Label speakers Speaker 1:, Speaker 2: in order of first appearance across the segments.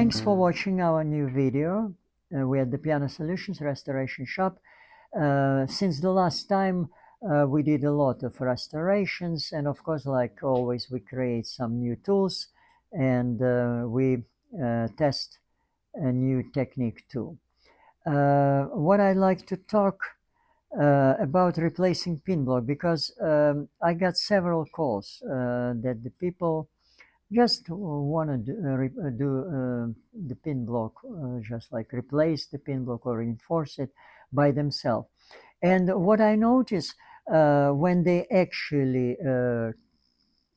Speaker 1: Thanks for watching our new video. We're at the Piano Solutions Restoration Shop. Since the last time, we did a lot of restorations, and of course, like always, we create some new tools and we test a new technique too. What I like to talk about replacing Pinblock, because I got several calls that the people just want to do the pin block, just like replace the pin block or reinforce it by themselves. And what I noticed when they actually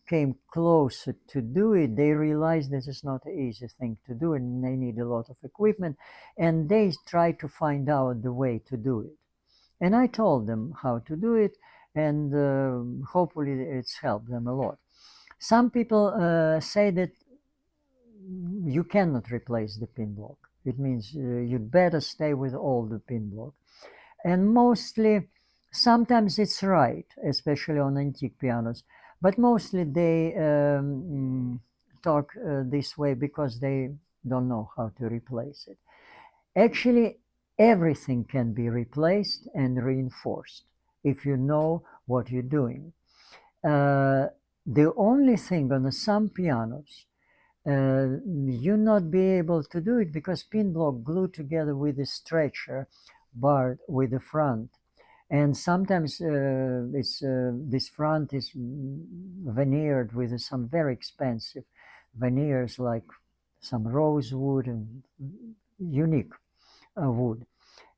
Speaker 1: came closer to do it, they realized this is not an easy thing to do and they need a lot of equipment, and they try to find out the way to do it. And I told them how to do it, and hopefully it's helped them a lot. Some people say that you cannot replace the pin block. It means you'd better stay with all the pin block. And mostly, sometimes it's right, especially on antique pianos, but mostly they talk this way because they don't know how to replace it. Actually, everything can be replaced and reinforced if you know what you're doing. The only thing on some pianos, you not be able to do it because pin block glued together with the stretcher bar with the front, and sometimes this front is veneered with some very expensive veneers like some rosewood and unique wood,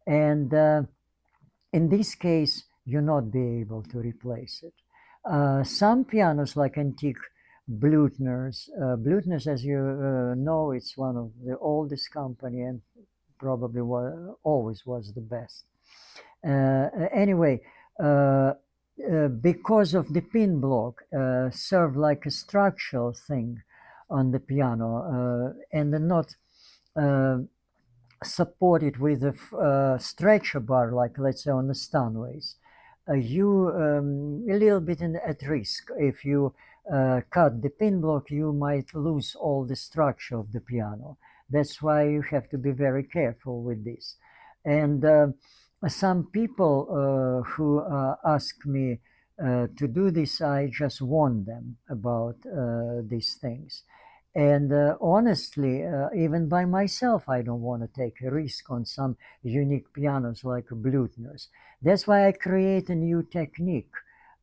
Speaker 1: and in this case you not be able to replace it. Some pianos like antique Blutners. Blutners, as you know, it's one of the oldest company and probably always was the best. Anyway, because of the pin block, serve like a structural thing on the piano and not supported with a stretcher bar, like let's say on the Stanways. You a little bit at risk. If you cut the pin block, you might lose all the structure of the piano. That's why you have to be very careful with this. And some people who ask me to do this, I just warn them about these things. And honestly, even by myself, I don't want to take a risk on some unique pianos like Blutners. That's why I create a new technique.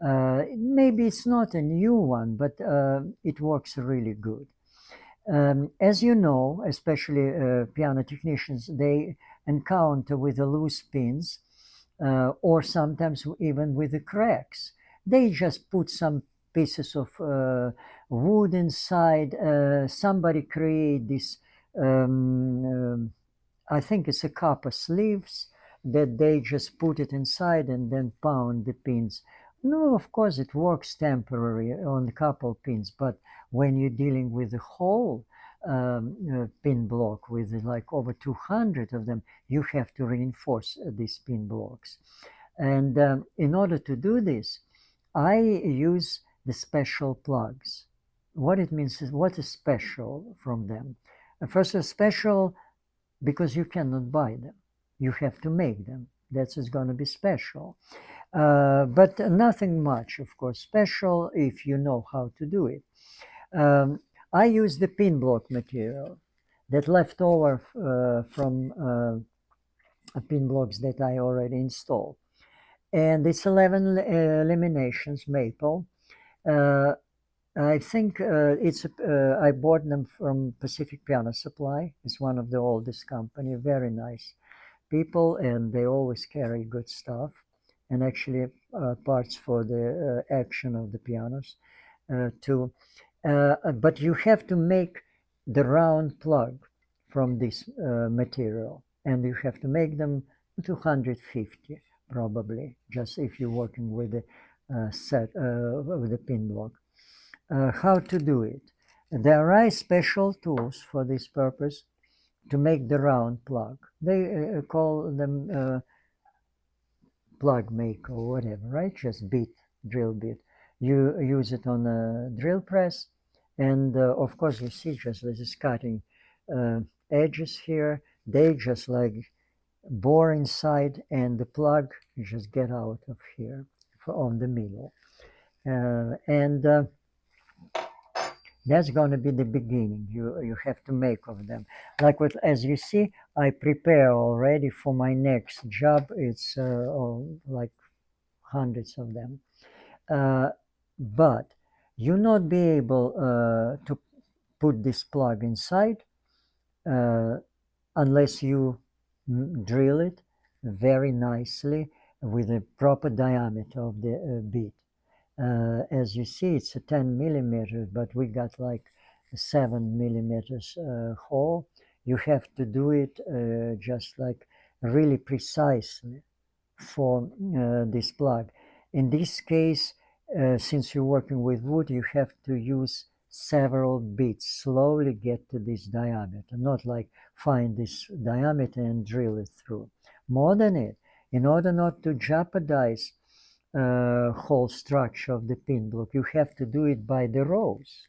Speaker 1: Maybe it's not a new one, but it works really good. As you know, especially piano technicians, they encounter with the loose pins or sometimes even with the cracks. They just put some pieces of wood inside. Somebody create this, I think it's a copper sleeves that they just put it inside and then pound the pins. No, of course it works temporary on a couple pins, but when you're dealing with the whole pin block with like over 200 of them, you have to reinforce these pin blocks. And in order to do this, I use the special plugs. What it means is what is special from them. First, a special because you cannot buy them. You have to make them. That's going to be special. But nothing much, of course, special if you know how to do it. I use the pin block material that left over from pin blocks that I already installed. And it's 11 eliminations maple. I think I bought them from Pacific Piano Supply. It's one of the oldest company, very nice people, and they always carry good stuff and actually parts for the action of the pianos too. But you have to make the round plug from this material, and you have to make them 250 probably, just if you're working with the set with the pin block. How to do it? There are special tools for this purpose to make the round plug. They call them plug make or whatever, right? Just drill bit. You use it on a drill press, and of course you see just this is cutting edges here, they just like bore inside, and the plug just get out of here on the middle. And that's going to be the beginning you have to make of them. Like what, as you see, I prepare already for my next job. It's like hundreds of them. Uh, but you not be able to put this plug inside uh, unless you drill it very nicely with a proper diameter of the bit. As you see, it's a 10 millimeters, but we got like a 7 millimeters hole. You have to do it just like really precisely for this plug. In this case, since you're working with wood, you have to use several bits, slowly get to this diameter, not like find this diameter and drill it through. More than it, in order not to jeopardize whole structure of the pin block, you have to do it by the rows.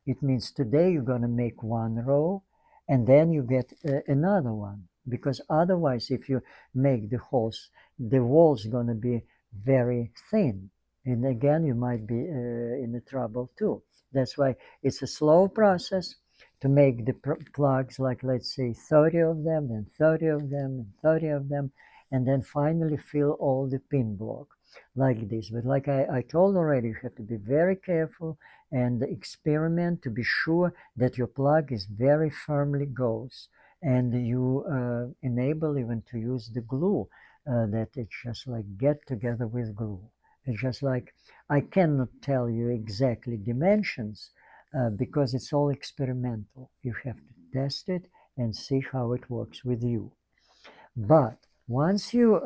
Speaker 1: It means today you're going to make one row and then you get another one, because otherwise if you make the holes, the wall's going to be very thin, and again you might be in the trouble too. That's why it's a slow process to make the plugs, like let's say 30 of them, then 30 of them, and 30 of them, and then finally fill all the pin block like this. But like I told already, you have to be very careful and experiment to be sure that your plug is very firmly goes, and you enable even to use the glue that it just like get together with glue. It's just like I cannot tell you exactly dimensions because it's all experimental. You have to test it and see how it works with you. But once you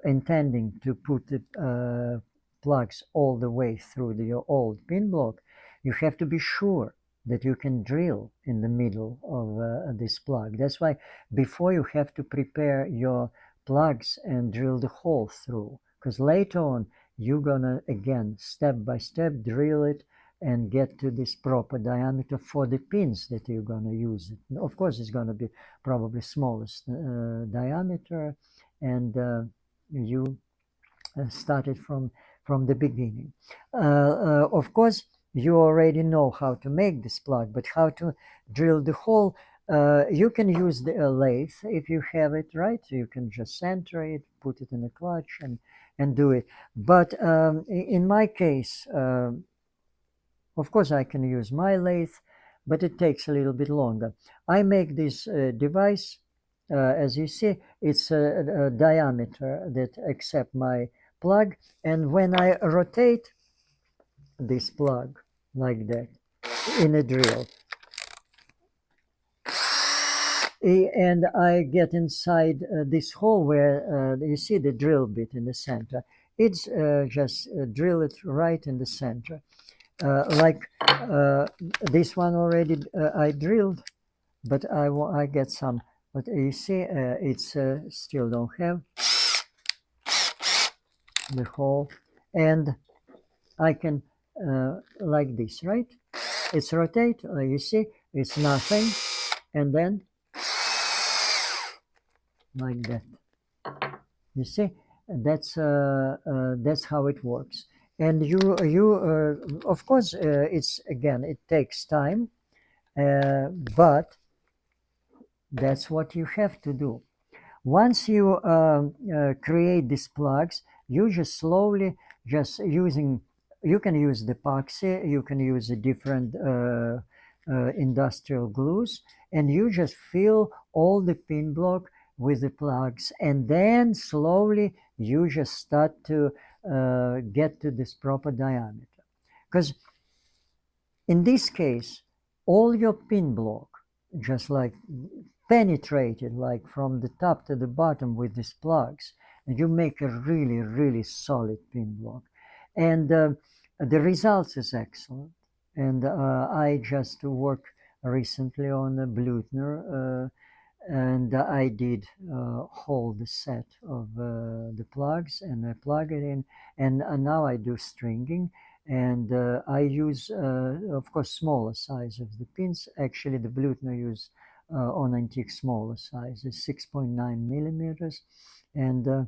Speaker 1: intending to put the plugs all the way through your old pin block, you have to be sure that you can drill in the middle of this plug. That's why before you have to prepare your plugs and drill the hole through, because later on you're gonna again step by step drill it and get to this proper diameter for the pins that you're gonna use. Of course, it's gonna be probably smallest diameter, and you started from the beginning. Of course, you already know how to make this plug, but how to drill the hole, you can use the lathe if you have it, right? You can just center it, put it in a clutch, and do it. But in my case, of course, I can use my lathe, but it takes a little bit longer. I make this device, as you see, it's a diameter that accept my plug, and when I rotate this plug like that in a drill, and I get inside this hole where you see the drill bit in the center. It's just drill it right in the center. Like this one already I drilled, but I get some. But you see, it's still don't have the hole, and I can like this, right? It's rotate. You see, it's nothing, and then like that. You see, that's how it works. And of course, it's again, it takes time, but that's what you have to do. Once you create these plugs, you just slowly just using, you can use the epoxy, you can use the different industrial glues, and you just fill all the pin block with the plugs, and then slowly you just start to get to this proper diameter. Because in this case, all your pin block just like penetrated like from the top to the bottom with these plugs, and you make a really really solid pin block, and the results is excellent. And I just worked recently on a Blutner, and I did hold the set of the plugs, and I plug it in, and now I do stringing, and I use of course smaller size of the pins. Actually the Blutner use on antique smaller size. It's 6.9 millimeters, and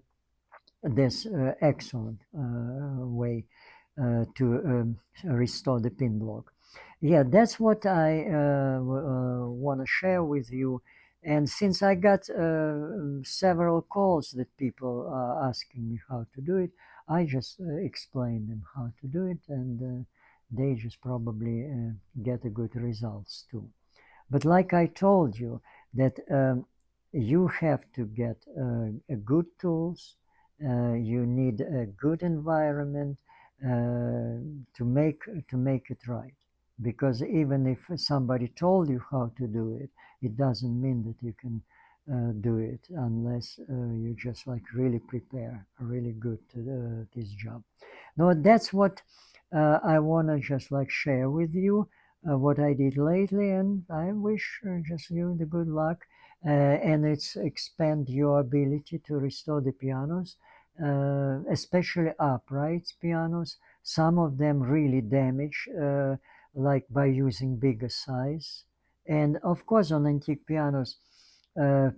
Speaker 1: this excellent way to restore the pin block. Yeah, that's what I want to share with you. And since I got several calls that people are asking me how to do it, I just explain them how to do it, and they just probably get a good results too. But like I told you, that you have to get good tools. You need a good environment to make it right. Because even if somebody told you how to do it, it doesn't mean that you can do it unless you just like really prepare really good to this job. No, that's what I want to just like share with you what I did lately, and I wish just you the good luck. And it's expand your ability to restore the pianos, especially upright pianos. Some of them really damage, like by using bigger size. And of course, on antique pianos,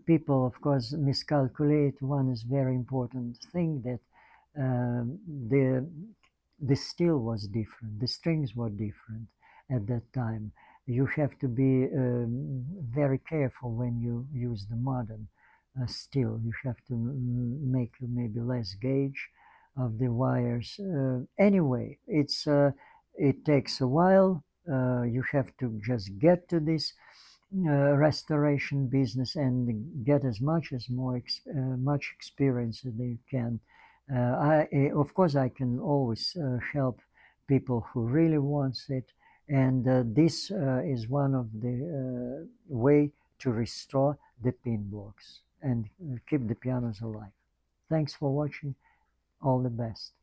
Speaker 1: people of course miscalculate one is very important thing, that the steel was different, the strings were different at that time. You have to be very careful when you use the modern steel. You have to make maybe less gauge of the wires. Anyway, it takes a while. You have to just get to this restoration business and get as much as much experience as you can. Of course, I can always help people who really wants it, and this is one of the way to restore the pin blocks and keep the pianos alive. Thanks for watching. All the best.